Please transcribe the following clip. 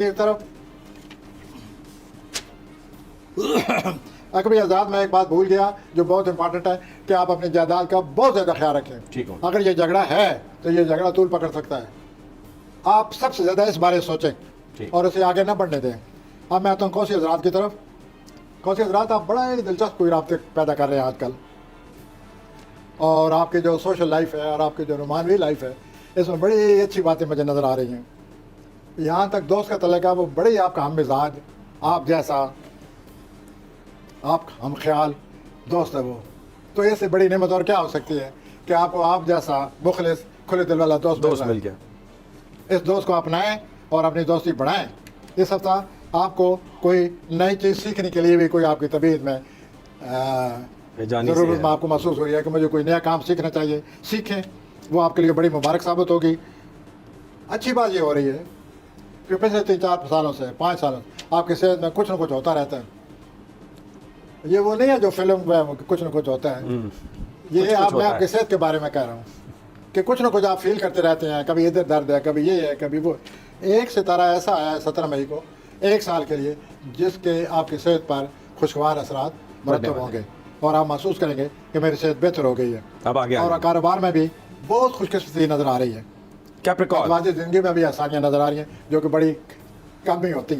एक तरफ अकबर आज़ाद में एक बात भूल गया जो बहुत इंपॉर्टेंट है कि आप अपनी जायदाद का बहुत ज़्यादा ख्याल रखें। ठीक हो। अगर ये झगड़ा है तो ये झगड़ा तूल पकड़ सकता है। आप सबसे ज़्यादा इस बारे सोचें और इसे आगे ना बढ़ने दें। अब मैं आता हूँ कौसी हजरात की तरफ। कौसी हजरात, आप बड़ा ही दिलचस्प कोई राब्ते पैदा कर रहे हैं आजकल, और आपकी जो सोशल लाइफ है और आपकी जो रोमानवी लाइफ है इसमें बड़ी अच्छी बातें मुझे नज़र आ रही हैं। यहाँ तक दोस्त का तलका वो बड़े आपका हम मिजाज, आप जैसा, आप हम ख्याल दोस्त है वो, तो इससे बड़ी नेमत और क्या हो सकती है कि आपको आप जैसा मुखलिस खुले दिल वाला दोस्त मिल गया। इस दोस्त को अपनाएं और अपनी दोस्ती बढ़ाएं। इस हफ्ता आपको कोई नई चीज़ सीखने के लिए भी कोई आपकी तबीयत में ज़रूरत आपको महसूस हो रही है कि मुझे कोई नया काम सीखना चाहिए, सीखें। वो आपके लिए बड़ी मुबारक साबित होगी। अच्छी बात ये हो रही है कि पिछले 3-4 सालों से 5 सालों से आपकी सेहत में कुछ न कुछ होता रहता है। ये वो नहीं है जो फिल्म में कुछ न कुछ होता है, ये आप मैं आपकी सेहत के बारे में कह रहा हूँ कि कुछ न कुछ आप फील करते रहते हैं। कभी इधर दर्द है, कभी ये है, कभी वो। एक सितारा ऐसा आया 17 मई को, 1 साल के लिए, जिसके आपकी सेहत पर खुशगवार असरात मरतब होंगे और आप महसूस करेंगे कि मेरी सेहत बेहतर हो गई है। अब आगे और कारोबार में भी बहुत खुशकिस्मती नज़र आ रही है। कैप्रिकॉर्न, ज़िंदगी में भी आसानियाँ नज़र आ रही हैं जो कि बड़ी कम ही होती हैं।